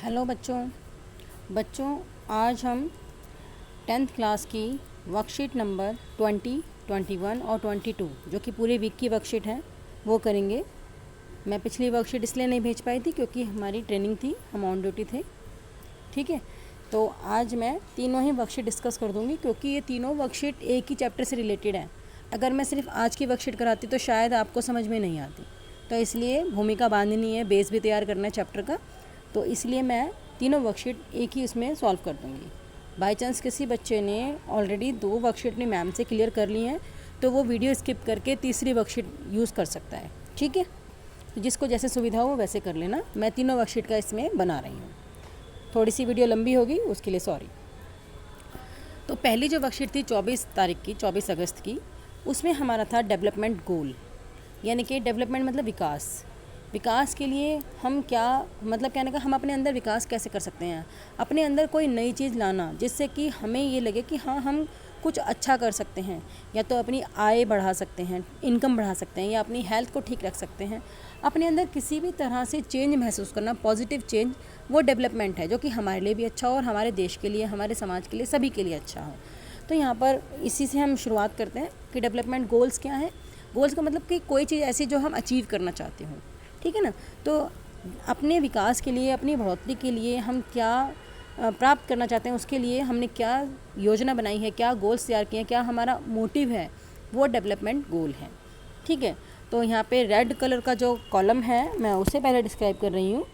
Hello बच्चों। आज हम 10th क्लास की वर्कशीट नंबर 20, 21 और 22 जो कि पूरे वीक की वर्कशीट है वो करेंगे। मैं पिछली वर्कशीट इसलिए नहीं भेज पाई थी क्योंकि हमारी ट्रेनिंग थी, हम ऑन ड्यूटी थे। ठीक है, तो आज मैं तीनों ही वर्कशीट डिस्कस कर दूँगी क्योंकि ये तीनों वर्कशीट एक ही चैप्टर से रिलेटेड है। अगर मैं सिर्फ आज की वर्कशीट कराती तो शायद आपको समझ में नहीं आती, तो इसलिए भूमिका बांधनी है, बेस भी तैयार करना है चैप्टर का, तो इसलिए मैं तीनों वर्कशीट एक ही उसमें सॉल्व कर दूँगी। बाई चांस किसी बच्चे ने ऑलरेडी 2 वर्कशीट अपनी मैम से क्लियर कर ली हैं तो वो वीडियो स्किप करके तीसरी वर्कशीट यूज़ कर सकता है। ठीक है, तो जिसको जैसे सुविधा हो वैसे कर लेना। मैं तीनों वर्कशीट का इसमें बना रही हूँ, थोड़ी सी वीडियो लंबी होगी उसके लिए सॉरी। तो पहली जो वर्कशीट थी 24 अगस्त की, उसमें हमारा था डेवलपमेंट गोल, यानी कि डेवलपमेंट मतलब विकास के लिए हम क्या, मतलब कहने का हम अपने अंदर विकास कैसे कर सकते हैं, अपने अंदर कोई नई चीज़ लाना जिससे कि हमें ये लगे कि हाँ हम कुछ अच्छा कर सकते हैं, या तो अपनी आय बढ़ा सकते हैं, इनकम बढ़ा सकते हैं, या अपनी हेल्थ को ठीक रख सकते हैं। अपने अंदर किसी भी तरह से चेंज महसूस करना, पॉजिटिव चेंज, वो डेवलपमेंट है जो कि हमारे लिए भी अच्छा हो और हमारे देश के लिए, हमारे समाज के लिए, सभी के लिए अच्छा हो। तो यहाँ पर इसी से हम शुरुआत करते हैं कि डेवलपमेंट गोल्स क्या है। गोल्स का मतलब कि कोई चीज़ ऐसी जो हम अचीव करना चाहते हों, ठीक है ना। तो अपने विकास के लिए, अपनी बढ़ोतरी के लिए हम क्या प्राप्त करना चाहते हैं, उसके लिए हमने क्या योजना बनाई है, क्या गोल्स तैयार किए हैं, क्या हमारा मोटिव है, वो डेवलपमेंट गोल है। ठीक है, तो यहाँ पे रेड कलर का जो कॉलम है मैं उसे पहले डिस्क्राइब कर रही हूँ।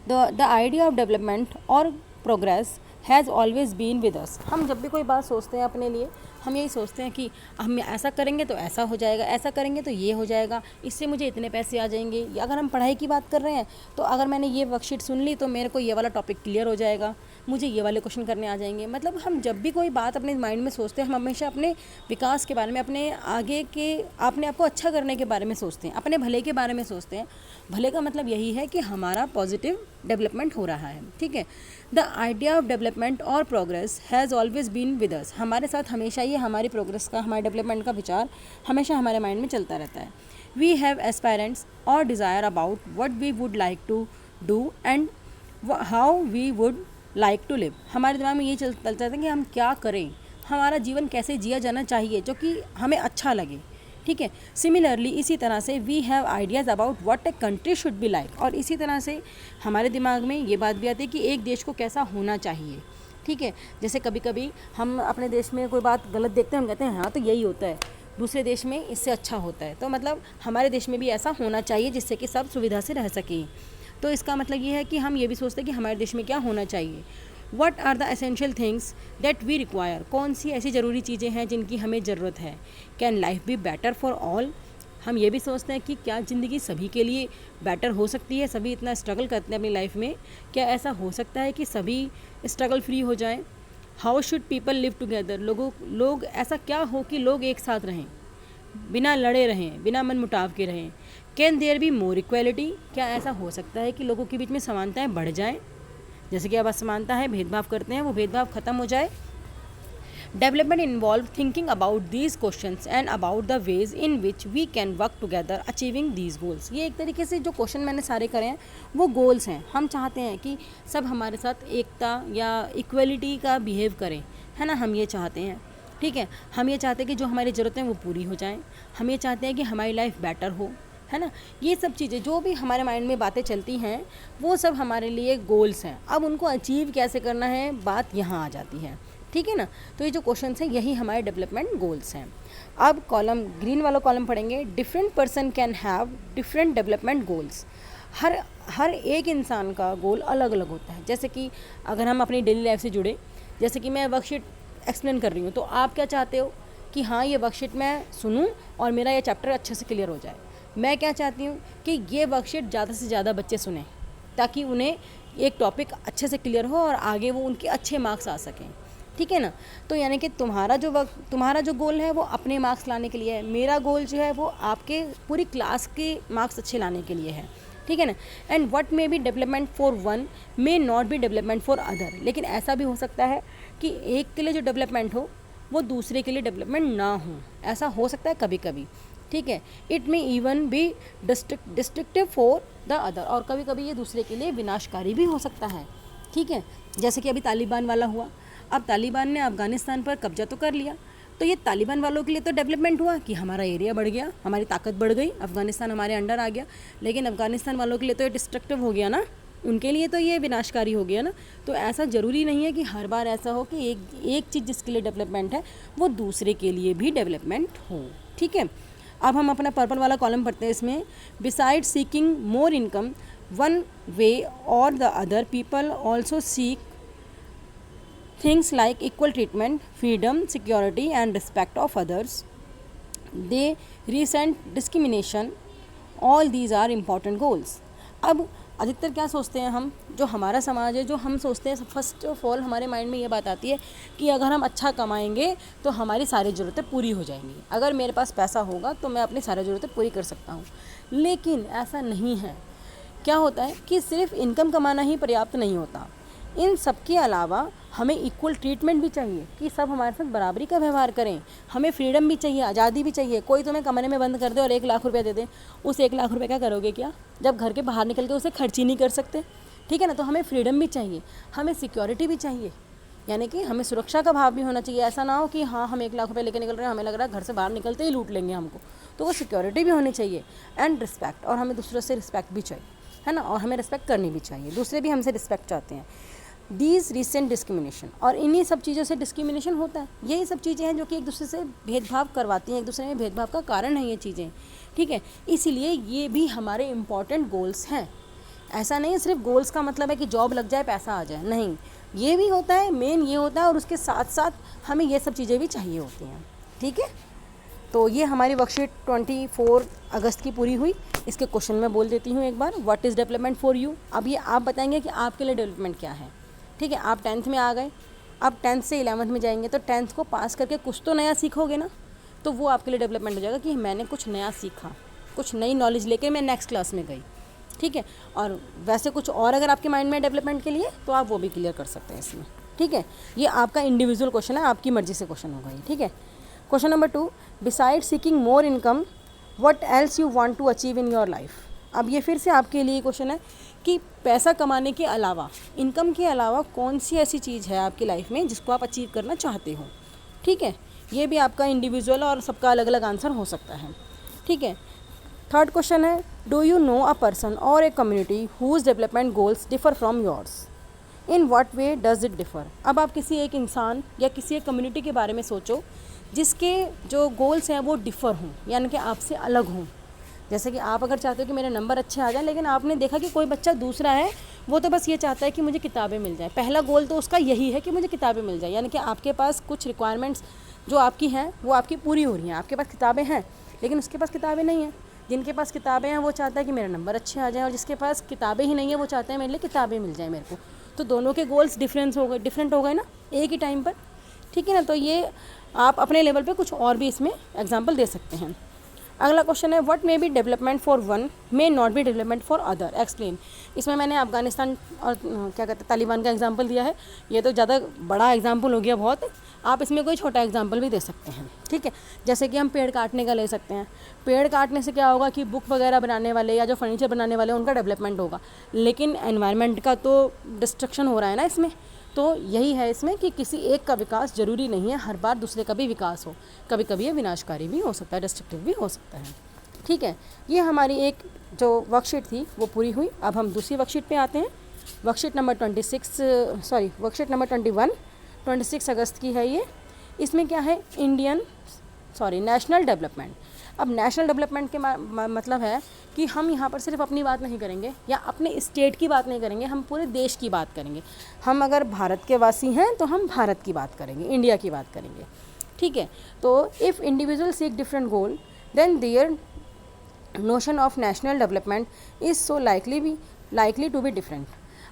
द आइडिया ऑफ डेवलपमेंट और progress has always been with us. हम जब भी कोई बात सोचते हैं अपने लिए, हम यही सोचते हैं कि हम ऐसा करेंगे तो ऐसा हो जाएगा, ऐसा करेंगे तो ये हो जाएगा, इससे मुझे इतने पैसे आ जाएंगे। या अगर हम पढ़ाई की बात कर रहे हैं तो अगर मैंने ये वर्कशीट सुन ली तो मेरे को ये वाला टॉपिक क्लियर हो जाएगा, मुझे ये वाले क्वेश्चन करने आ जाएंगे। मतलब हम जब भी कोई बात अपने माइंड में सोचते हैं, हम हमेशा अपने विकास के बारे में, अपने आगे के, अपने आप को अच्छा करने के बारे में सोचते हैं, अपने भले के बारे में सोचते हैं। भले का मतलब यही है कि हमारा पॉजिटिव डेवलपमेंट हो रहा है। ठीक है, द आइडिया ऑफ डेवलपमेंट और progress has always been with us. हमारे साथ हमेशा ये हमारी प्रोग्रेस का, हमारे डेवलपमेंट का विचार हमेशा हमारे माइंड में चलता रहता है। वी हैव एस्पायरेंट्स और desire about what we would like to do and how we would like to live. हमारे दिमाग में ये चलता रहता है कि हम क्या करें, हमारा जीवन कैसे जिया जाना चाहिए जो कि हमें अच्छा लगे। ठीक है, सिमिलरली इसी तरह से we have ideas about what a country should be like. और इसी तरह से हमारे दिमाग में ये बात भी आती है कि एक देश को कैसा होना चाहिए। ठीक है, जैसे कभी कभी हम अपने देश में कोई बात गलत देखते हैं, हम कहते हैं हाँ तो यही होता है, दूसरे देश में इससे अच्छा होता है, तो मतलब हमारे देश में भी ऐसा होना चाहिए जिससे कि सब सुविधा से रह सकें। तो इसका मतलब ये है कि हम ये भी सोचते हैं कि हमारे देश में क्या होना चाहिए। What are the essential things that we require. कौन सी ऐसी ज़रूरी चीज़ें हैं जिनकी हमें ज़रूरत है। Can life be better for all. हम ये भी सोचते हैं कि क्या ज़िंदगी सभी के लिए बेटर हो सकती है। सभी इतना स्ट्रगल करते हैं अपनी लाइफ में, क्या ऐसा हो सकता है कि सभी स्ट्रगल फ्री हो जाएं। How should people live together. लोग ऐसा क्या हो कि लोग एक साथ रहें, बिना लड़े रहें, बिना मन मुटाव के रहें। Can there be more equality. क्या ऐसा हो सकता है कि लोगों के बीच में समानताएं बढ़ जाएं। जैसे कि अब असमानता है, भेदभाव करते हैं, वो भेदभाव खत्म हो जाए। Development involve thinking about these questions and about the ways in which we can work together achieving these goals. ये एक तरीके से जो क्वेश्चन मैंने सारे करे हैं वो गोल्स हैं। हम चाहते हैं कि सब हमारे साथ एकता या इक्वलिटी का बिहेव करें, है ना, हम ये चाहते हैं। ठीक है, हम ये चाहते हैं कि जो हमारी ज़रूरतें वो पूरी हो जाएं, हम ये चाहते हैं कि हमारी लाइफ बेटर हो, है ना। ये सब चीज़ें जो भी हमारे माइंड में बातें चलती हैं वो सब हमारे लिए गोल्स हैं। अब उनको अचीव कैसे करना है, बात यहाँ आ जाती है। ठीक है ना, तो ये जो क्वेश्चंस हैं यही हमारे डेवलपमेंट गोल्स हैं। अब कॉलम, ग्रीन वाला कॉलम पढ़ेंगे। Different person can have different development goals. हर एक इंसान का गोल अलग अलग होता है। जैसे कि अगर हम अपनी डेली लाइफ से जुड़े, जैसे कि मैं वर्कशीट एक्सप्लेन कर रही हूँ तो आप क्या चाहते हो कि हाँ ये वर्कशीट मैं सुनूँ और मेरा ये चैप्टर अच्छे से क्लियर हो जाए। मैं क्या चाहती हूँ कि ये वर्कशीट ज़्यादा से ज़्यादा बच्चे सुने ताकि उन्हें एक टॉपिक अच्छे से क्लियर हो और आगे वो उनके अच्छे मार्क्स आ सकें। ठीक है ना, तो यानी कि तुम्हारा जो गोल है वो अपने मार्क्स लाने के लिए है, मेरा गोल जो है वो आपके पूरी क्लास के मार्क्स अच्छे लाने के लिए है। ठीक है ना, and what may be development for one may not be development for other. लेकिन ऐसा भी हो सकता है कि एक के लिए जो डेवलपमेंट हो वो दूसरे के लिए डेवलपमेंट ना हो, ऐसा हो सकता है कभी कभी। ठीक है। इट में even be destructive for the other, और कभी कभी ये दूसरे के लिए विनाशकारी भी हो सकता है। ठीक है, जैसे कि अभी तालिबान वाला हुआ। अब तालिबान ने अफ़गानिस्तान पर कब्जा तो कर लिया, तो ये तालिबान वालों के लिए तो डेवलपमेंट हुआ कि हमारा एरिया बढ़ गया, हमारी ताकत बढ़ गई, अफ़गानिस्तान हमारे अंडर आ गया। लेकिन अफ़गानिस्तान वालों के लिए तो ये डिस्ट्रक्टिव हो गया ना, उनके लिए तो ये विनाशकारी हो गया ना। तो ऐसा ज़रूरी नहीं है कि हर बार ऐसा हो कि एक चीज़ जिसके लिए डेवलपमेंट है वो दूसरे के लिए भी डेवलपमेंट हो। ठीक है, अब हम अपना पर्पल वाला कॉलम पढ़ते हैं। इसमें beside seeking more income one way or the other, people also seek things like equal treatment, freedom, security and respect of others. They resent discrimination. All these are important goals. अब अधिकतर क्या सोचते हैं हम, जो हमारा समाज है, जो हम सोचते हैं, फर्स्ट ऑफ ऑल हमारे माइंड में ये बात आती है कि अगर हम अच्छा कमाएंगे तो हमारी सारी ज़रूरतें पूरी हो जाएंगी। अगर मेरे पास पैसा होगा तो मैं अपनी सारी ज़रूरतें पूरी कर सकता हूँ। लेकिन ऐसा नहीं है। क्या होता है कि सिर्फ इनकम कमाना ही पर्याप्त नहीं होता, इन सब के अलावा हमें इक्वल ट्रीटमेंट भी चाहिए कि सब हमारे साथ बराबरी का व्यवहार करें। हमें फ्रीडम भी चाहिए, आज़ादी भी चाहिए। कोई तुम्हें कमरे में बंद कर दे और 1 लाख रुपया दे दे, उस 1 लाख रुपये क्या करोगे क्या, जब घर के बाहर निकल के उसे खर्च ही नहीं कर सकते। ठीक है ना, तो हमें फ्रीडम भी चाहिए, हमें सिक्योरिटी भी चाहिए, यानी कि हमें सुरक्षा का भाव भी होना चाहिए। ऐसा ना हो कि हाँ हम 1 लाख रुपये लेके निकल रहे हैं, हमें लग रहा है घर से बाहर निकलते ही लूट लेंगे हमको, तो वो सिक्योरिटी भी होनी चाहिए। एंड रिस्पेक्ट, और हमें दूसरों से रिस्पेक्ट भी चाहिए, है ना, और हमें रिस्पेक्ट करनी भी चाहिए, दूसरे भी हमसे रिस्पेक्ट चाहते हैं। दीज रिसेंट डिस्क्रिमिनेशन, और इन्हीं सब चीज़ों से डिस्क्रिमिनेशन होता है। यही सब चीज़ें हैं जो कि एक दूसरे से भेदभाव करवाती हैं, एक दूसरे में भेदभाव का कारण है ये चीज़ें। ठीक है, इसीलिए ये भी हमारे इम्पॉर्टेंट गोल्स हैं। ऐसा नहीं है सिर्फ गोल्स का मतलब है कि जॉब लग जाए पैसा आ जाए, नहीं, ये भी होता है, मेन ये होता है, और उसके साथ साथ हमें ये सब चीज़ें भी चाहिए होती हैं। ठीक है, तो ये हमारी वर्कशीट 24 अगस्त की पूरी हुई। इसके क्वेश्चन मैं बोल देती हूँ एक बार। What is development for you? अब ये आप बताएंगे कि आपके लिए डेवलपमेंट क्या है। ठीक है, आप 10th में आ गए, अब 10th से 11th में जाएंगे, तो 10th को पास करके कुछ तो नया सीखोगे ना, तो वो आपके लिए डेवलपमेंट हो जाएगा कि मैंने कुछ नया सीखा, कुछ नई नॉलेज लेके मैं नेक्स्ट क्लास में गई। ठीक है, और वैसे कुछ और अगर आपके माइंड में डेवलपमेंट के लिए, तो आप वो भी क्लियर कर सकते हैं इसमें। ठीक है, ये आपका इंडिविजुअल क्वेश्चन है, आपकी मर्जी से क्वेश्चन होगा ये। ठीक है, question number 2, beside seeking more income what else you want to achieve in your life. अब ये फिर से आपके लिए क्वेश्चन है कि पैसा कमाने के अलावा, इनकम के अलावा कौन सी ऐसी चीज़ है आपकी लाइफ में जिसको आप अचीव करना चाहते हो। ठीक है, ये भी आपका इंडिविजुअल और सबका अलग अलग आंसर हो सकता है। ठीक है, थर्ड क्वेश्चन है, do you know a person or a community whose development goals differ from yours, in what way does it differ. अब आप किसी एक इंसान या किसी एक कम्युनिटी के बारे में सोचो जिसके जो गोल्स हैं वो डिफ़र हों, यानी कि आपसे अलग हों। जैसे कि आप अगर चाहते हो कि मेरे नंबर अच्छे आ जाएं, लेकिन आपने देखा कि कोई बच्चा दूसरा है, वो तो बस ये चाहता है कि मुझे किताबें मिल जाए। पहला गोल तो उसका यही है कि मुझे किताबें मिल जाए, यानी कि आपके पास कुछ रिक्वायरमेंट्स जो आपकी हैं वो आपकी पूरी हो रही हैं। आपके पास किताबें हैं लेकिन उसके पास किताबें नहीं हैं। जिनके पास किताबें हैं वो चाहता है कि मेरे नंबर अच्छे आ जाएँ, और जिसके पास किताबें ही नहीं है वो चाहते हैं मेरे लिए किताबें मिल जाए मेरे को। तो दोनों के गोल्स डिफरेंट हो गए ना एक ही टाइम पर। ठीक है ना, तो ये आप अपने लेवल पे कुछ और भी इसमें एग्जांपल दे सकते हैं। अगला क्वेश्चन है, what may be development for one may not be development for other, explain. इसमें मैंने अफगानिस्तान और क्या कहते हैं तालिबान का एग्जांपल दिया है। ये तो ज़्यादा बड़ा एग्जांपल हो गया बहुत, आप इसमें कोई छोटा एग्जांपल भी दे सकते हैं। ठीक है, जैसे कि हम पेड़ काटने का ले सकते हैं। पेड़ काटने से क्या होगा कि बुक वगैरह बनाने वाले या जो फर्नीचर बनाने वाले उनका डेवलपमेंट होगा, लेकिन एनवायरनमेंट का तो डिस्ट्रक्शन हो रहा है ना इसमें। तो यही है इसमें कि किसी एक का विकास ज़रूरी नहीं है हर बार दूसरे का भी विकास हो, कभी कभी ये विनाशकारी भी हो सकता है, डिस्ट्रक्टिव भी हो सकता है। ठीक है, ये हमारी एक जो वर्कशीट थी वो पूरी हुई। अब हम दूसरी वर्कशीट पे आते हैं। वर्कशीट नंबर 26 अगस्त की है ये। इसमें क्या है, नेशनल डेवलपमेंट। अब नेशनल डेवलपमेंट के मतलब है कि हम यहाँ पर सिर्फ अपनी बात नहीं करेंगे या अपने स्टेट की बात नहीं करेंगे, हम पूरे देश की बात करेंगे। हम अगर भारत के वासी हैं तो हम भारत की बात करेंगे, इंडिया की बात करेंगे। ठीक है, तो if individual seek different goal then their notion of national development is so likely to be different.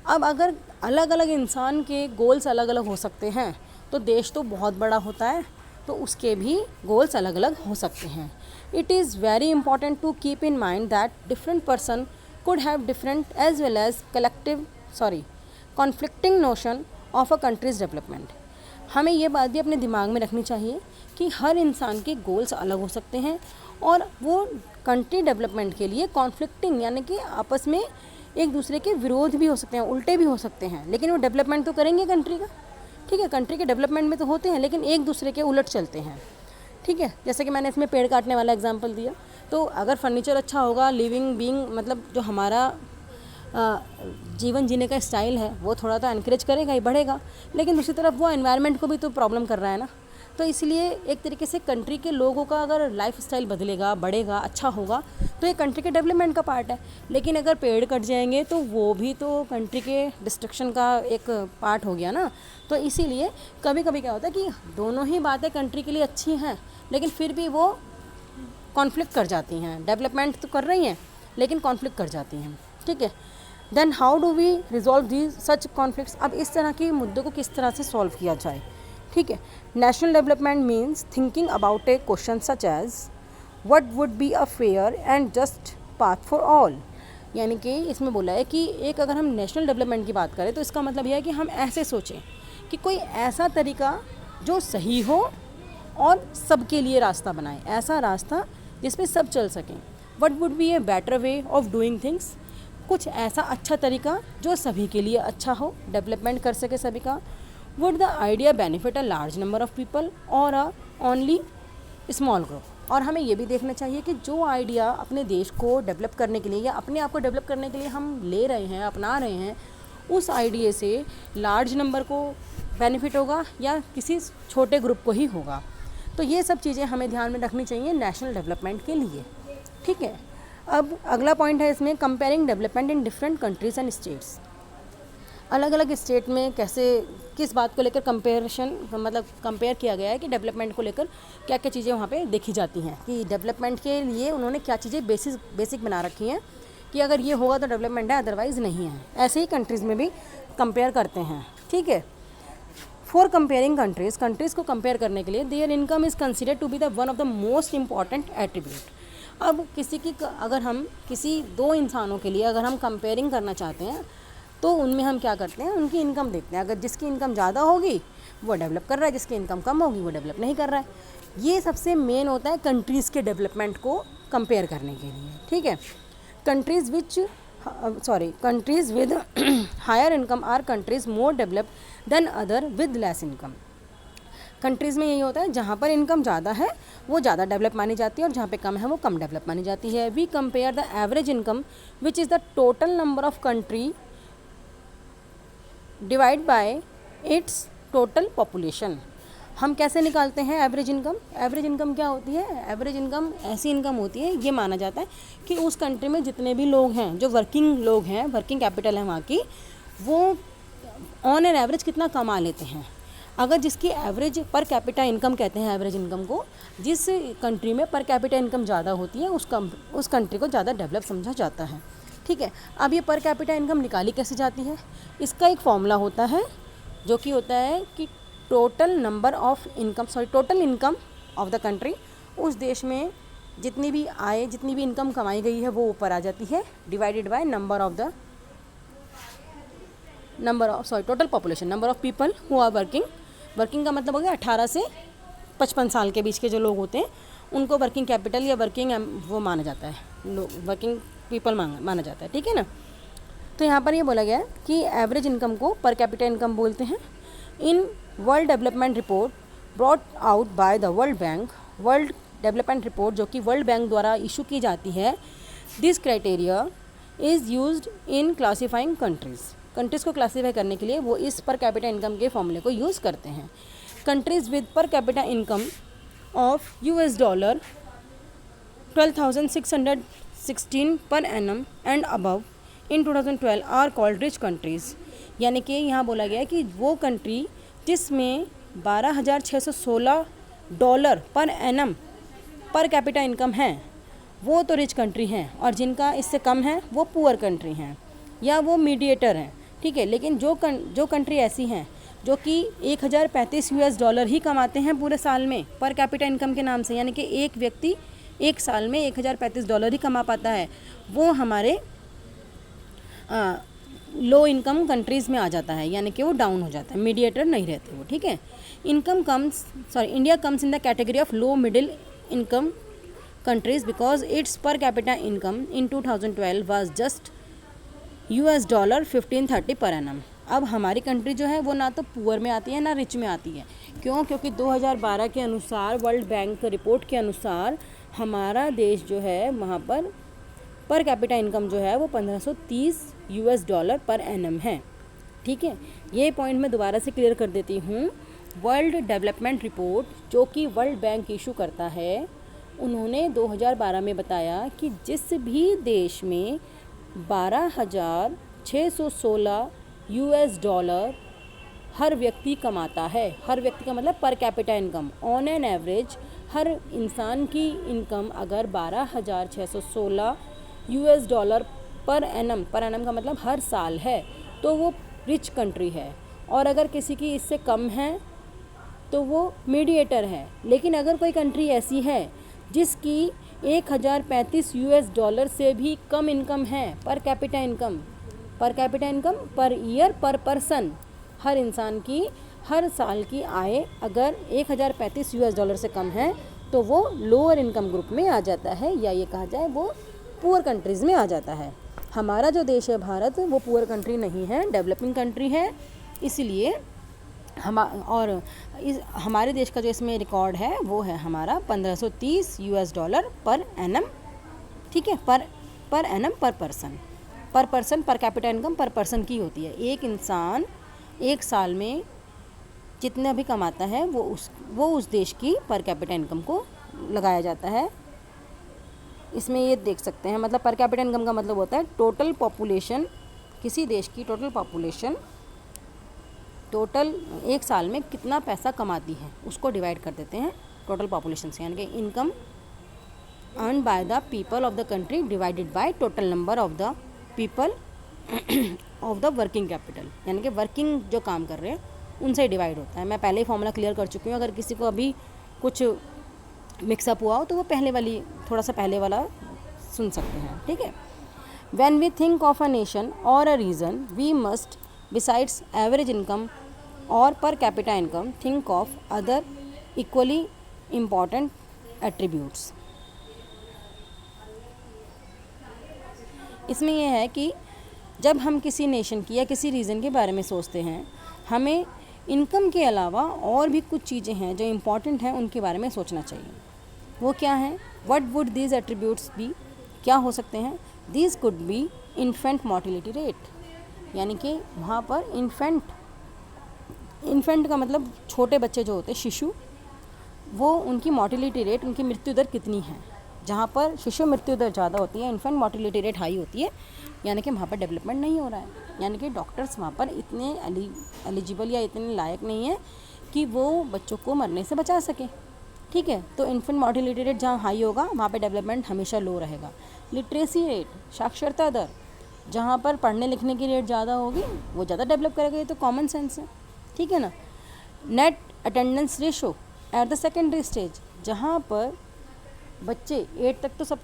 अब अगर अलग अलग इंसान के गोल्स अलग अलग हो सकते हैं तो देश तो बहुत बड़ा होता है, तो उसके भी गोल्स अलग अलग हो सकते हैं। It is very important to keep in mind that different person could have different as well as conflicting notion of a country's development. हमें ये बात भी अपने दिमाग में रखनी चाहिए कि हर इंसान के गोल्स अलग हो सकते हैं और वो कंट्री डेवलपमेंट के लिए कॉन्फ्लिक्टिंग यानी कि आपस में एक दूसरे के विरोध भी हो सकते हैं, उल्टे भी हो सकते हैं, लेकिन वो डेवलपमेंट तो करेंगे कंट्री का, ठीक है, कंट्री के डेवलपमेंट में तो होते हैं, लेकिन एक दूसरे के उलट चलते हैं, ठीक है। जैसे कि मैंने इसमें पेड़ काटने वाला एग्जांपल दिया, तो अगर फर्नीचर अच्छा होगा, लिविंग बीइंग मतलब जो हमारा जीवन जीने का स्टाइल है वो थोड़ा तो एनकरेज करेगा ही, बढ़ेगा, लेकिन दूसरी तरफ वो एनवायरनमेंट को भी तो प्रॉब्लम कर रहा है ना। तो इसलिए एक तरीके से कंट्री के लोगों का अगर लाइफ स्टाइल बदलेगा, बढ़ेगा, अच्छा होगा, तो ये कंट्री के डेवलपमेंट का पार्ट है। लेकिन अगर पेड़ कट जाएंगे तो वो भी तो कंट्री के डिस्ट्रक्शन का एक पार्ट हो गया ना। तो इसीलिए कभी कभी क्या होता है कि दोनों ही बातें कंट्री के लिए अच्छी हैं, लेकिन फिर भी वो कॉन्फ्लिक्ट कर जाती हैं। डेवलपमेंट तो कर रही हैं लेकिन कॉन्फ्लिक्ट कर जाती हैं, ठीक है। Then how do we resolve the such conflicts. अब इस तरह के मुद्दों को किस तरह से सॉल्व किया जाए, ठीक है। National development means thinking about a question such as what would be a fair and just path for all. यानी कि इसमें बोला है कि एक अगर हम नेशनल डेवलपमेंट की बात करें तो इसका मतलब यह है कि हम ऐसे सोचें कि कोई ऐसा तरीका जो सही हो और सबके लिए रास्ता बनाए, ऐसा रास्ता जिसमें सब चल सकें। What would B a better way of doing things, कुछ ऐसा अच्छा तरीका जो सभी के लिए अच्छा हो, डेवलपमेंट कर सके सभी का। Would the idea benefit a large number of people और अ ओनली स्मॉल ग्रुप। और हमें ये भी देखना चाहिए कि जो आइडिया अपने देश को डेवलप करने के लिए या अपने आप को डेवलप करने के लिए हम ले रहे हैं, अपना रहे हैं, उस आइडिया से लार्ज नंबर को बेनिफिट होगा या किसी छोटे ग्रुप को ही होगा। तो ये सब चीज़ें हमें ध्यान में रखनी चाहिए नेशनल डेवलपमेंट के लिए, ठीक है। अब अगला पॉइंट है इसमें comparing development in different countries and states. अलग अलग स्टेट में कैसे किस बात को लेकर कंपेरिशन मतलब कंपेयर किया गया है कि डेवलपमेंट को लेकर क्या क्या चीज़ें वहाँ पे देखी जाती हैं, कि डेवलपमेंट के लिए उन्होंने क्या चीज़ें बेसिक बना रखी हैं कि अगर ये होगा तो डेवलपमेंट है, अदरवाइज़ नहीं है। ऐसे ही कंट्रीज़ में भी कंपेयर करते हैं, ठीक है। फॉर कंपेयरिंग कंट्रीज़ को कंपेयर करने के लिए their income is considered to be the one of the most important attribute. अब अगर हम किसी दो इंसानों के लिए अगर हम कंपेयरिंग करना चाहते हैं तो उनमें हम क्या करते हैं, उनकी इनकम देखते हैं। अगर जिसकी इनकम ज़्यादा होगी वो डेवलप कर रहा है, जिसकी इनकम कम होगी वो डेवलप नहीं कर रहा है। ये सबसे मेन होता है कंट्रीज़ के डेवलपमेंट को कंपेयर करने के लिए, ठीक है। Countries with higher income are countries more developed than other with less income. Countries में यही होता है, जहाँ पर इनकम ज़्यादा है वो ज़्यादा डेवलप मानी जाती है और जहाँ पे कम है वो कम डेवलप मानी जाती है। We compare the average income which is the total number of country divide by its total population. हम कैसे निकालते हैं एवरेज इनकम? एवरेज इनकम क्या होती है? एवरेज इनकम ऐसी इनकम होती है, ये माना जाता है कि उस कंट्री में जितने भी लोग हैं, जो वर्किंग लोग हैं, वर्किंग कैपिटल है वहाँ की, वो ऑन एन एवरेज कितना कमा लेते हैं। अगर जिसकी एवरेज पर कैपिटा इनकम कहते हैं एवरेज इनकम को, जिस कंट्री में पर कैपिटा इनकम ज़्यादा होती है उस कंट्री को ज़्यादा डेवलप समझा जाता है, ठीक है। अब ये पर कैपिटा इनकम निकाली कैसे जाती है? इसका एक फॉर्मूला होता है जो कि होता है कि total income of the country, उस देश में जितनी भी आय, जितनी भी इनकम कमाई गई है वो ऊपर आ जाती है, divided by total population, number of people who are working का मतलब हो गया 18 से 55 साल के बीच के जो लोग होते हैं उनको वर्किंग कैपिटल या वर्किंग वो माना जाता है, वर्किंग पीपल माना जाता है, ठीक है ना। तो यहाँ पर ये बोला गया है कि एवरेज इनकम को पर कैपिटा इनकम बोलते हैं। In world development report brought out by the world development report, जो कि वर्ल्ड बैंक द्वारा इशू की जाती है, this criteria is used in classifying countries को क्लासीफाई करने के लिए वो इस पर कैपिटा इनकम के फॉर्मूले को यूज़ करते हैं। Countries with per capita income of $12,616 per annum and above in 2012 are called rich countries. यानी कि यहाँ बोला गया है कि वो कंट्री जिसमें $12,616 पर एनम पर कैपिटा इनकम है वो तो रिच कंट्री हैं, और जिनका इससे कम है वो पुअर कंट्री हैं या वो मीडिएटर हैं, ठीक है। लेकिन जो कंट्री ऐसी हैं जो कि $1,035 ही कमाते हैं पूरे साल में पर कैपिटा इनकम के नाम से, यानी कि एक व्यक्ति एक साल में $1,035 ही कमा पाता है, वो हमारे लो इनकम कंट्रीज़ में आ जाता है, यानी कि वो डाउन हो जाता है, मीडिएटर नहीं रहते वो, ठीक है। India comes in the category of low middle income countries because its per capita income in 2012 was just $1530 per annum। अब हमारी कंट्री जो है वो ना तो पुअर में आती है ना रिच में आती है। क्यों? क्योंकि 2012 के अनुसार, वर्ल्ड बैंक रिपोर्ट के अनुसार हमारा देश जो है वहाँ पर कैपिटा इनकम जो है वो $1530 पर एनम है। ठीक है, ये पॉइंट मैं दोबारा से क्लियर कर देती हूँ। वर्ल्ड डेवलपमेंट रिपोर्ट जो कि वर्ल्ड बैंक इशू करता है, उन्होंने 2012 में बताया कि जिस भी देश में $12,616 हर व्यक्ति कमाता है, हर व्यक्ति का मतलब per capita income, on an average हर इंसान की इनकम अगर $12,616 पर एनम का मतलब हर साल है, तो वो रिच कंट्री है। और अगर किसी की इससे कम है तो वो मीडिएटर है। लेकिन अगर कोई कंट्री ऐसी है जिसकी $1035 से भी कम इनकम है, पर कैपिटा इनकम पर ईयर पर पर्सन, हर इंसान की हर साल की आय अगर $1035 से कम है, तो वो लोअर इनकम ग्रुप में आ जाता है, या ये कहा जाए वो पुअर कंट्रीज़ में आ जाता है। हमारा जो देश है भारत, वो पुअर कंट्री नहीं है, डेवलपिंग कंट्री है। इसलिए हमारे देश का जो इसमें रिकॉर्ड है वो है हमारा $1530 पर एनम। ठीक है, पर एनम पर पर्सन पर कैपिटा इनकम पर पर्सन की होती है। एक इंसान एक साल में जितना भी कमाता है वो उस देश की पर कैपिटा इनकम को लगाया जाता है। इसमें ये देख सकते हैं, मतलब पर कैपिटा इनकम का मतलब होता है टोटल पॉपुलेशन, किसी देश की टोटल पॉपुलेशन टोटल एक साल में कितना पैसा कमाती है उसको डिवाइड कर देते हैं टोटल पॉपुलेशन से, यानी कि income earn by the people of the country divided by total number of the people of the working capital, यानी कि वर्किंग जो काम कर रहे हैं उनसे डिवाइड होता है। मैं पहले ही फॉर्मूला क्लियर कर चुकी हूँ, अगर किसी को अभी कुछ मिक्सअप हुआ हो तो वो थोड़ा सा पहले वाला सुन सकते हैं। ठीक है, when we think of a nation or a region we must besides average income or per capita income think of other equally important attributes. इसमें यह है कि जब हम किसी नेशन की या किसी रीजन के बारे में सोचते हैं, हमें इनकम के अलावा और भी कुछ चीज़ें हैं जो इम्पॉर्टेंट हैं, उनके बारे में सोचना चाहिए। वो क्या हैं? What would these attributes be? क्या हो सकते हैं? These could be infant mortality rate, यानी कि वहाँ पर इन्फेंट का मतलब छोटे बच्चे जो होते हैं, शिशु, वो उनकी मोर्टिलिटी रेट, उनकी मृत्यु दर कितनी है। जहाँ पर शिशु मृत्यु दर ज़्यादा होती है, इन्फेंट मोर्टिलिटी रेट हाई होती है, यानी कि वहाँ पर डेवलपमेंट नहीं हो रहा है, यानी कि डॉक्टर्स वहाँ पर इतने एलिजिबल या इतने लायक नहीं है कि वो बच्चों को मरने से बचा सके। ठीक है, तो इन्फेंट मोर्टिलिटी रेट जहाँ हाई होगा वहाँ पर डेवलपमेंट हमेशा लो रहेगा। लिटरेसी रेट, साक्षरता दर, जहाँ पर पढ़ने लिखने की रेट ज़्यादा होगी वो ज़्यादा डेवलप करेगा, ये तो कॉमन सेंस है। ठीक है ना। Net attendance ratio at the secondary stage, जहाँ पर बच्चे 8 तक तो सब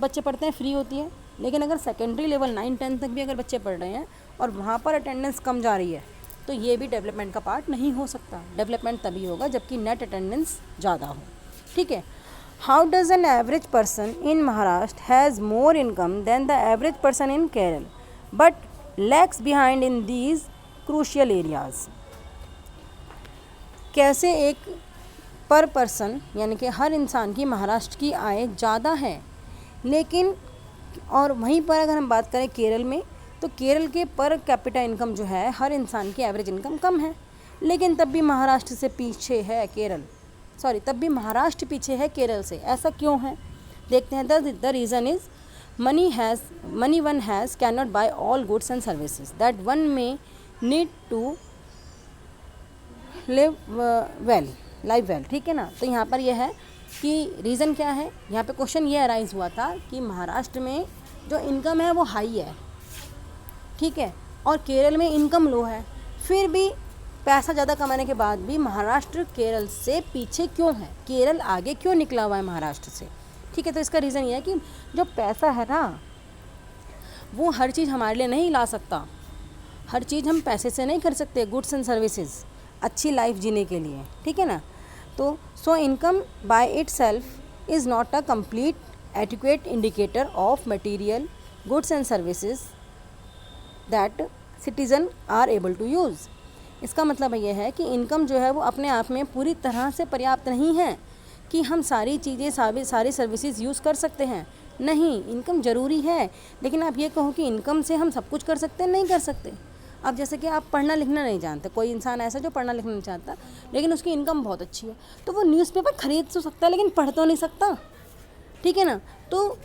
बच्चे पढ़ते हैं, फ्री होती है, लेकिन अगर सेकेंडरी लेवल 9-10 तक भी अगर बच्चे पढ़ रहे हैं और वहाँ पर अटेंडेंस कम जा रही है, तो ये भी डेवलपमेंट का पार्ट नहीं हो सकता। डेवलपमेंट तभी होगा जबकि नेट अटेंडेंस ज़्यादा हो। ठीक है। How does an average person in Maharashtra has more income than the average person in Kerala but lags behind in these crucial areas? कैसे एक पर पर्सन, यानी कि हर इंसान की महाराष्ट्र की आय ज़्यादा है, लेकिन और वहीं पर अगर हम बात करें केरल में, तो केरल के पर कैपिटा इनकम जो है, हर इंसान की एवरेज इनकम कम है, लेकिन तब भी महाराष्ट्र से पीछे है तब भी महाराष्ट्र पीछे है केरल से। ऐसा क्यों है? देखते हैं। The reason is money one has can not buy all goods and services that one may need to live well. ठीक है ना। तो यहाँ पर यह है कि रीज़न क्या है। यहाँ पे क्वेश्चन ये अराइज हुआ था कि महाराष्ट्र में जो इनकम है वो हाई है, ठीक है, और केरल में इनकम लो है, फिर भी पैसा ज़्यादा कमाने के बाद भी महाराष्ट्र केरल से पीछे क्यों है, केरल आगे क्यों निकला हुआ है महाराष्ट्र से। ठीक है, तो इसका रीज़न ये है कि जो पैसा है ना, वो हर चीज़ हमारे लिए नहीं ला सकता, हर चीज़ हम पैसे से नहीं कर सकते, गुड्स एंड सर्विसेज अच्छी लाइफ जीने के लिए। ठीक है ना। तो so income by itself is not a complete adequate indicator of material goods and services that citizen are able to use। इसका मतलब ये है कि इनकम जो है वो अपने आप में पूरी तरह से पर्याप्त नहीं है कि हम सारी चीज़ें सारी सर्विसेज यूज़ कर सकते हैं। नहीं, इनकम ज़रूरी है, लेकिन आप ये कहो कि इनकम से हम सब कुछ कर सकते हैं, नहीं कर सकते। अब जैसे कि आप पढ़ना लिखना नहीं जानते, कोई इंसान ऐसा जो पढ़ना लिखना नहीं चाहता लेकिन उसकी इनकम बहुत अच्छी है, तो वो न्यूज़पेपर खरीद तो सकता है लेकिन पढ़ तो नहीं सकता, ठीक है ना। तो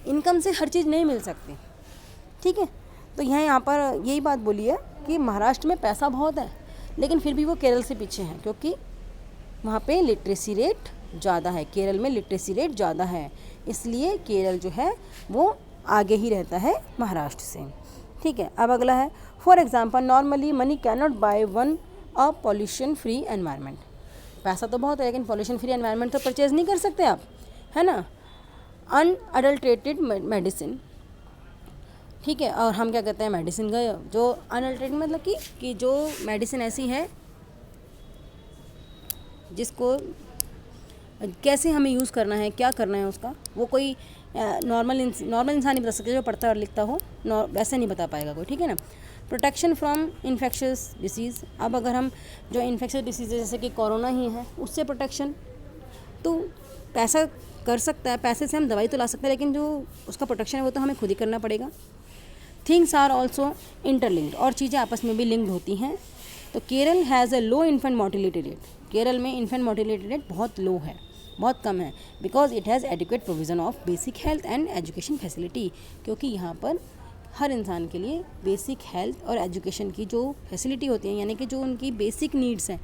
इनकम से हर चीज़ नहीं मिल सकती, ठीक है। तो यहाँ पर यही बात बोली है कि महाराष्ट्र में पैसा बहुत है लेकिन फिर भी वो केरल से पीछे हैं, क्योंकि वहाँ पे लिटरेसी रेट ज़्यादा है। केरल में लिटरेसी रेट ज़्यादा है, इसलिए केरल जो है वो आगे ही रहता है महाराष्ट्र से, ठीक है। अब अगला है, for example normally money can not by one a pollution free environment. पैसा तो बहुत है लेकिन पॉल्यूशन फ्री एनवायरनमेंट तो परचेज़ नहीं कर सकते आप, है ना। अनअडल्ट्रेटेड मेडिसिन, ठीक है। और हम क्या कहते हैं, मेडिसिन का जो अनअडल्ट्रेटेड मतलब कि जो मेडिसिन ऐसी है जिसको कैसे हमें यूज़ करना है, क्या करना है उसका, वो कोई नॉर्मल इंसान नहीं बता सकता जो पढ़ता और लिखता हो, वैसे नहीं बता पाएगा कोई, ठीक है ना। Protection from infectious disease. अब अगर हम जो इन्फेक्शियस डिसीज़ जैसे कि कोरोना ही है उससे प्रोटेक्शन, तो पैसा कर सकता है, पैसे से हम दवाई तो ला सकते हैं लेकिन जो उसका प्रोटेक्शन है वो तो हमें खुद ही करना पड़ेगा। थिंग्स आर ऑल्सो इंटरलिंक्ड, और चीज़ें आपस में भी लिंक्ड होती हैं। तो Kerala has a low infant mortality rate. Kerala में इन्फेंट मोर्टिलिटी रेट बहुत लो है, बहुत कम है, because it has adequate provision of basic health and education facility. क्योंकि यहाँ पर हर इंसान के लिए बेसिक हेल्थ और एजुकेशन की जो फैसिलिटी होती है, यानी कि जो उनकी बेसिक नीड्स हैं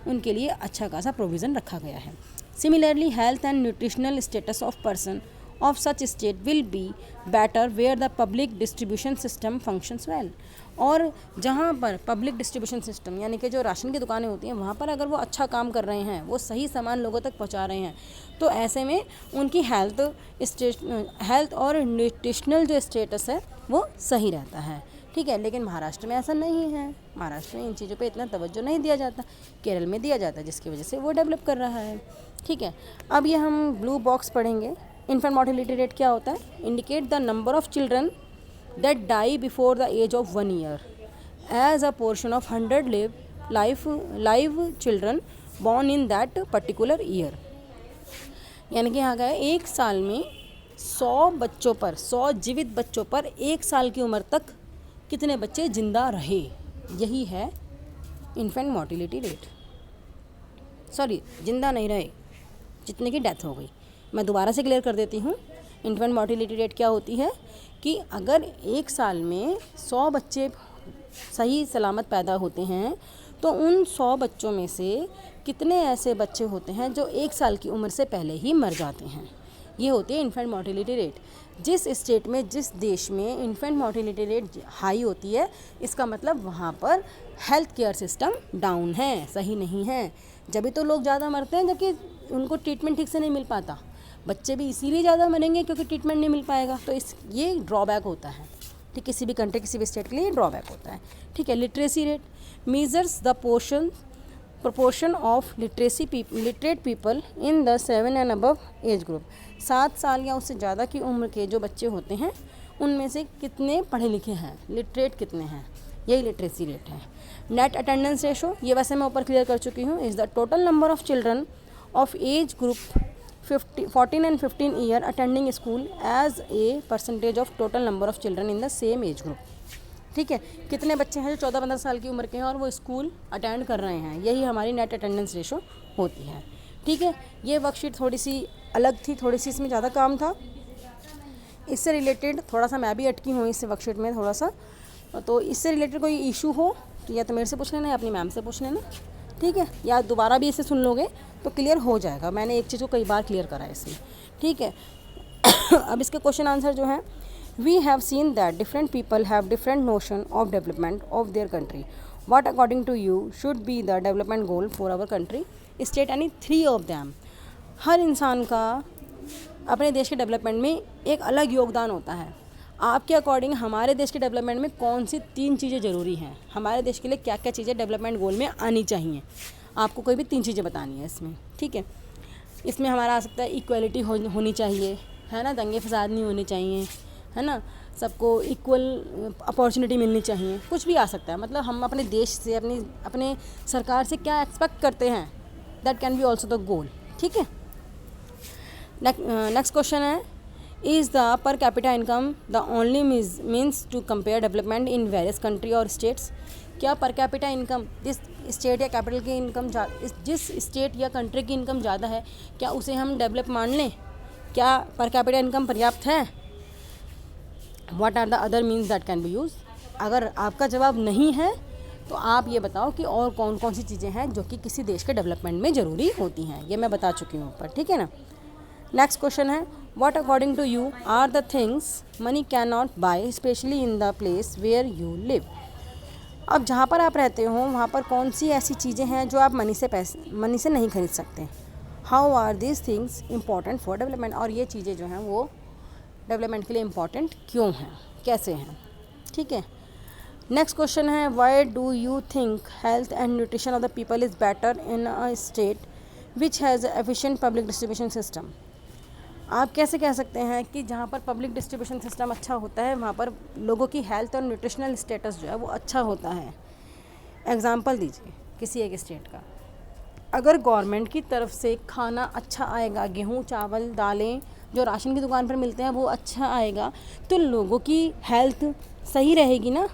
उनके लिए अच्छा खासा प्रोविज़न रखा गया है। Similarly health and nutritional status of person of such state will be better where the public distribution system functions well। और जहाँ पर पब्लिक डिस्ट्रीब्यूशन सिस्टम यानी कि जो राशन की दुकानें होती हैं वहाँ पर अगर वो अच्छा काम कर रहे हैं, वो सही सामान लोगों तक पहुँचा रहे हैं, तो ऐसे में उनकी हेल्थ और न्यूट्रिशनल जो स्टेटस है वो सही रहता है, ठीक है। लेकिन महाराष्ट्र में ऐसा नहीं है, महाराष्ट्र में इन चीज़ों पे इतना तवज्जो नहीं दिया जाता, केरल में दिया जाता है, जिसकी वजह से वो डेवलप कर रहा है, ठीक है। अब ये हम ब्लू बॉक्स पढ़ेंगे। इन्फेंट मोर्टिलिटी रेट क्या होता है, indicate the number of children that die before the age of 1 year as a portion of 100 live children born in that particular year. यानी कि यहाँ का है, एक साल में 100 बच्चों पर, 100 जीवित बच्चों पर 1 साल की उम्र तक कितने बच्चे जिंदा रहे, यही है इन्फेंट मोर्टिलिटी रेट। सॉरी, जिंदा नहीं रहे, जितने की डेथ हो गई। मैं दोबारा से क्लियर कर देती हूँ। इन्फेंट मोर्टिलिटी रेट क्या होती है कि अगर एक साल में 100 बच्चे सही सलामत पैदा होते हैं तो उन 100 बच्चों में से कितने ऐसे बच्चे होते हैं जो 1 साल की उम्र से पहले ही मर जाते हैं, ये होती है इन्फेंट मोर्टिलिटी रेट। जिस स्टेट में, जिस देश में इन्फेंट मोर्टिलिटी रेट हाई होती है, इसका मतलब वहाँ पर हेल्थ केयर सिस्टम डाउन है, सही नहीं है। जब तो लोग ज़्यादा मरते हैं जबकि उनको ट्रीटमेंट ठीक से नहीं मिल पाता। बच्चे भी इसीलिए ज़्यादा मरेंगे क्योंकि ट्रीटमेंट नहीं मिल पाएगा। तो ये ड्रॉबैक होता है, ठीक, किसी भी कंट्री, किसी भी स्टेट के लिए ड्रॉबैक होता है, ठीक है। Literacy rate measures the proportion of literate people in the 7 and above age group. 7 साल या उससे ज़्यादा की उम्र के जो बच्चे होते हैं उनमें से कितने पढ़े लिखे हैं, लिटरेट कितने हैं, यही लिटरेसी रेट है। नेट अटेंडेंस रेशो, ये वैसे मैं ऊपर क्लियर कर चुकी हूँ, is the total number of children of age group 14 and 15 year attending school as a percentage of total number of children in the same age group, ठीक है। कितने बच्चे हैं जो 14-15 साल की उम्र के हैं और वो स्कूल अटेंड कर रहे हैं, यही हमारी नेट अटेंडेंस रेशो होती है, ठीक है। ये वर्कशीट थोड़ी सी अलग थी, थोड़ी सी इसमें ज़्यादा काम था, इससे रिलेटेड थोड़ा सा मैं भी अटकी हूँ इस वर्कशीट में थोड़ा सा। तो इससे रिलेटेड कोई इशू हो तो या तो मेरे से पूछ लेना या अपनी मैम से पूछ लेना, ठीक है, या दोबारा भी इसे सुन लोगे तो क्लियर हो जाएगा। मैंने एक चीज़ को कई बार क्लियर करा है इसमें, ठीक है। अब इसके क्वेश्चन आंसर जो है, we have seen that different people have different notion of development of their country. What according to you should be the development goal for our country, state any 3 of them. हर इंसान का अपने देश के development में एक अलग योगदान होता है। आपके अकॉर्डिंग हमारे देश के डेवलपमेंट में कौन सी 3 चीज़ें ज़रूरी हैं, हमारे देश के लिए क्या क्या चीज़ें डेवलपमेंट गोल में आनी चाहिए, आपको कोई भी 3 चीज़ें बतानी है इसमें, ठीक है। इसमें हमारा आ सकता है इक्वलिटी होनी चाहिए, है ना, दंगे फसाद नहीं होने चाहिए, है ना, सबको इक्वल अपॉर्चुनिटी मिलनी चाहिए, कुछ भी आ सकता है। मतलब हम अपने देश से, अपने सरकार से क्या एक्सपेक्ट करते हैं, that can be also the goal. ठीक है। नेक्स्ट क्वेश्चन है, is the per capita income the only means to compare development in various country और स्टेट्स। क्या पर कैपिटा इनकम, जिस स्टेट या कैपिटल की इनकम जिस स्टेट या कंट्री की इनकम ज़्यादा है, क्या उसे हम डेवलप मान लें? क्या पर कैपिटा इनकम पर्याप्त है? What are the other means that can be use. अगर आपका जवाब नहीं है तो आप ये बताओ कि और कौन कौन सी चीज़ें हैं जो कि किसी देश के डेवलपमेंट में ज़रूरी होती हैं। ये मैं बता चुकी हूँ ऊपर। ठीक है ना। नेक्स्ट क्वेश्चन है, what according to you are the things money can not buy specially in the place where you live. अब जहाँ पर आप रहते हो वहाँ पर कौन सी ऐसी चीज़ें हैं जो आप मनी से नहीं खरीद सकते। How are these things important for development. और ये चीज़ें जो हैं वो डेवलपमेंट के लिए इम्पॉर्टेंट क्यों हैं, कैसे हैं। ठीक है। नेक्स्ट क्वेश्चन है, why do you think health and nutrition of the people is better in a state which has efficient public distribution system. आप कैसे कह सकते हैं कि जहाँ पर पब्लिक डिस्ट्रीब्यूशन सिस्टम अच्छा होता है वहाँ पर लोगों की हेल्थ और न्यूट्रिशनल स्टेटस जो है वो अच्छा होता है। एग्जाम्पल दीजिए किसी एक स्टेट का। अगर गवर्नमेंट की तरफ से खाना अच्छा आएगा, गेहूँ चावल दालें जो राशन की दुकान पर मिलते हैं वो अच्छा आएगा, तो लोगों की हेल्थ सही रहेगी ना।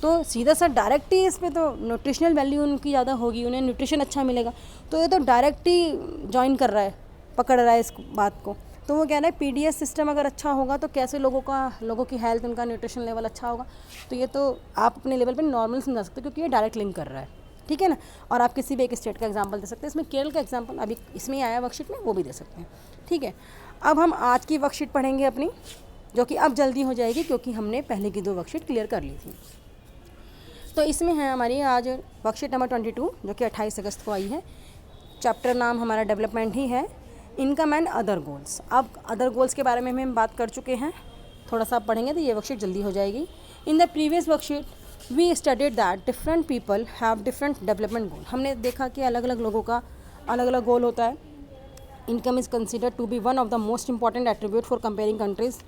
तो सीधा सा डायरेक्ट ही इस पर तो न्यूट्रिशनल वैल्यू उनकी ज़्यादा होगी, उन्हें न्यूट्रिशन अच्छा मिलेगा। तो ये तो डायरेक्ट ही ज्वाइन कर रहा है, पकड़ रहा है इस बात को। तो वो कह रहा है पीडीएस सिस्टम अगर अच्छा होगा तो कैसे लोगों की हेल्थ, उनका न्यूट्रिशन लेवल अच्छा होगा। तो ये तो आप अपने लेवल पे नॉर्मल समझा सकते हो क्योंकि ये डायरेक्ट लिंक कर रहा है। ठीक है ना। और आप किसी भी एक स्टेट का एग्जांपल दे सकते हैं। इसमें केरल का एग्जांपल अभी इसमें ही आया वर्कशीट में, वो भी दे सकते हैं। ठीक है। अब हम आज की वर्कशीट पढ़ेंगे अपनी, जो कि अब जल्दी हो जाएगी क्योंकि हमने पहले की 2 वर्कशीट क्लियर कर ली थी। तो इसमें है हमारी आज वर्कशीट नंबर 22 जो कि 28 अगस्त को आई है। चैप्टर नाम हमारा डेवलपमेंट ही है, इनकम एंड अदर गोल्स। अब अदर गोल्स के बारे में हम बात कर चुके हैं, थोड़ा सा पढ़ेंगे तो ये वर्कशीट जल्दी हो जाएगी। In the previous worksheet we studied that different people have different development goal. हमने देखा कि अलग अलग लोगों का अलग अलग गोल होता है। Income is considered to be one of the most important attribute for comparing countries.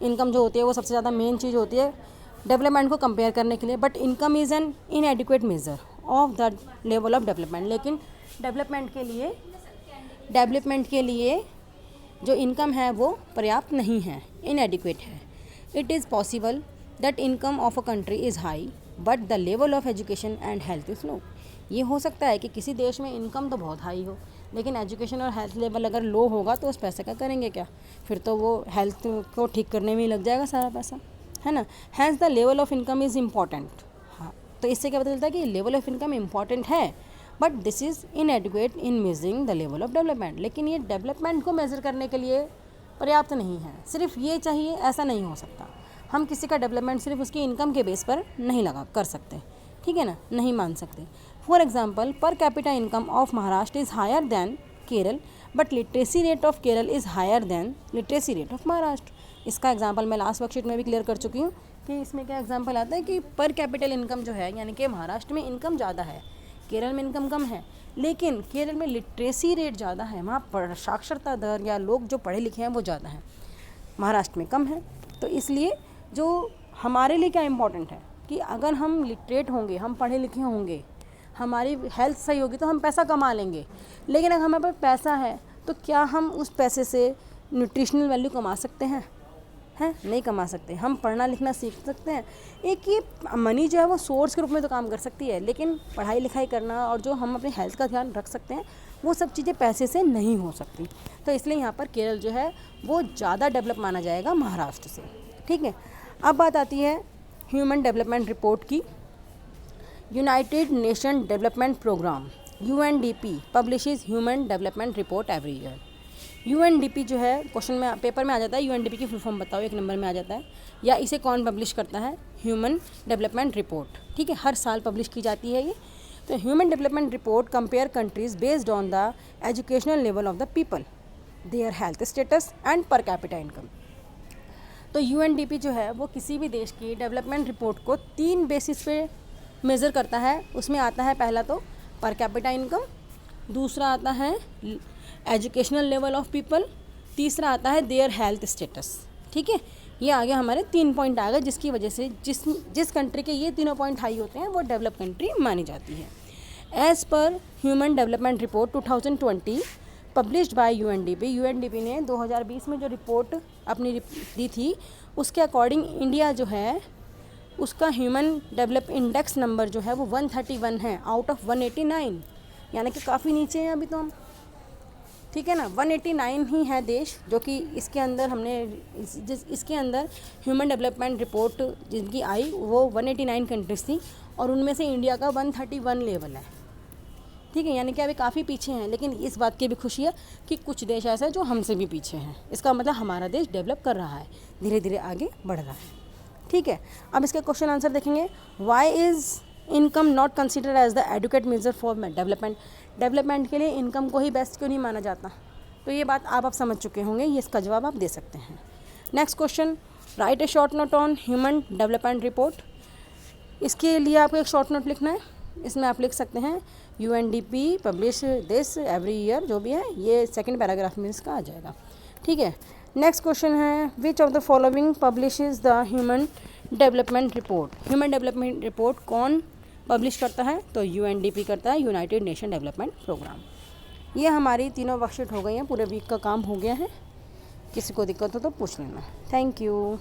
Income जो होती है वो सबसे ज़्यादा मेन चीज़ होती है डेवलपमेंट को कंपेयर करने के लिए। But income is an इनएडिक्वेट measure of the level of development. लेकिन डेवलपमेंट के लिए जो इनकम है वो पर्याप्त नहीं है, इनएडिक्वेट है। It is possible that income of a country is high but the level of education and health is low. ये हो सकता है कि किसी देश में इनकम तो बहुत हाई हो लेकिन एजुकेशन और हेल्थ लेवल अगर लो होगा तो उस पैसे का करेंगे क्या, फिर तो वो हेल्थ को ठीक करने में ही लग जाएगा सारा पैसा, है ना। Has the level of income is important. हाँ, तो इससे क्या पता चलता है कि लेवल ऑफ इनकम इम्पॉर्टेंट है but this is इनएडिक्वेट in measuring the level of development. लेकिन ये डेवलपमेंट को मेज़र करने के लिए पर्याप्त नहीं है। सिर्फ ये चाहिए ऐसा नहीं हो सकता। हम किसी का डेवलपमेंट सिर्फ उसकी इनकम के बेस पर नहीं लगा कर सकते। ठीक है ना, नहीं मान सकते। For example, per capita income of Maharashtra is higher than Kerala but literacy rate of Kerala is higher than literacy rate of Maharashtra. इसका एग्जाम्पल मैं लास्ट वर्कशीट में भी क्लियर कर चुकी हूँ कि इसमें क्या एग्जाम्पल आता है कि पर कैपिटल इनकम जो है, यानी कि महाराष्ट्र में इनकम ज़्यादा है, केरल में इनकम कम है। लेकिन केरल में लिटरेसी रेट ज़्यादा है, वहाँ साक्षरता दर या लोग जो पढ़े लिखे हैं वो ज़्यादा है, महाराष्ट्र में कम है। तो इसलिए जो हमारे लिए क्या इम्पोर्टेंट है कि अगर हम लिटरेट होंगे, हम पढ़े लिखे होंगे, हमारी हेल्थ सही होगी तो हम पैसा कमा लेंगे। लेकिन अगर हमारे पास पैसा है तो क्या हम उस पैसे से न्यूट्रिशनल वैल्यू कमा सकते हैं? नहीं कमा सकते। हम पढ़ना लिखना सीख सकते हैं, एक ये मनी जो है वो सोर्स के रूप में तो काम कर सकती है, लेकिन पढ़ाई लिखाई करना और जो हम अपने हेल्थ का ध्यान रख सकते हैं वो सब चीज़ें पैसे से नहीं हो सकती। तो इसलिए यहाँ पर केरल जो है वो ज़्यादा डेवलप माना जाएगा महाराष्ट्र से। ठीक है। अब बात आती है ह्यूमन डेवलपमेंट रिपोर्ट की। United Nation development programme UNDP publishes human development report every year. UNDP जो है क्वेश्चन में पेपर में आ जाता है, UNDP की फुल फॉर्म बताओ, 1 नंबर में आ जाता है। या इसे कौन पब्लिश करता है? Human development report. ठीक है, हर साल पब्लिश की जाती है ये। तो human development report compare countries based on the educational level of the people, their health status and पर कैपिटा इनकम। तो UNDP जो है वो किसी भी देश की डेवलपमेंट रिपोर्ट को 3 बेसिस पे मेज़र करता है। उसमें आता है पहला तो पर कैपिटा इनकम, दूसरा आता है एजुकेशनल लेवल ऑफ पीपल, तीसरा आता है देयर हेल्थ स्टेटस। ठीक है, ये आगे हमारे 3 पॉइंट आ गए, जिसकी वजह से जिस कंट्री के ये तीनों पॉइंट हाई होते हैं वो डेवलप कंट्री मानी जाती है। As per human development report 2020 published by UNDP, UNDP ने 2020 में जो रिपोर्ट अपनी दी थी उसके अकॉर्डिंग इंडिया जो है उसका ह्यूमन डेवलप इंडेक्स नंबर जो है वो 131 है आउट ऑफ 189, यानी कि काफ़ी नीचे हैं अभी तो हम। ठीक है ना, 189 ही है देश जो कि इसके अंदर हमने इसके अंदर ह्यूमन डेवलपमेंट रिपोर्ट जिनकी आई वो 189 कंट्रीज़ थी और उनमें से इंडिया का 131 लेवल है। ठीक है, यानी कि अभी काफ़ी पीछे हैं, लेकिन इस बात की भी खुशी है कि कुछ देश ऐसे हैं जो हमसे भी पीछे हैं। इसका मतलब हमारा देश डेवलप कर रहा है, धीरे धीरे आगे बढ़ रहा है। ठीक है, अब इसके क्वेश्चन आंसर देखेंगे। Why is income not consider as the adequate measure for development, development के लिए इनकम को ही बेस्ट क्यों नहीं माना जाता? तो ये बात आप समझ चुके होंगे, ये इसका जवाब आप दे सकते हैं। Next question, right A short note on human development report. इसके लिए आपको एक शॉर्ट नोट लिखना है, इसमें आप लिख सकते हैं UNDP publish this every year, जो भी है ये सेकंड पैराग्राफ में इसका आ जाएगा। ठीक है, नेक्स्ट क्वेश्चन है which of the following publishes the human development report. Human development report कौन पब्लिश करता है? तो यूएनडीपी करता है, यूनाइटेड नेशन डेवलपमेंट प्रोग्राम। ये हमारी तीनों वर्कशीट हो गई हैं, पूरे वीक का काम हो गया है। किसी को दिक्कत हो तो पूछ लेना। Thank you.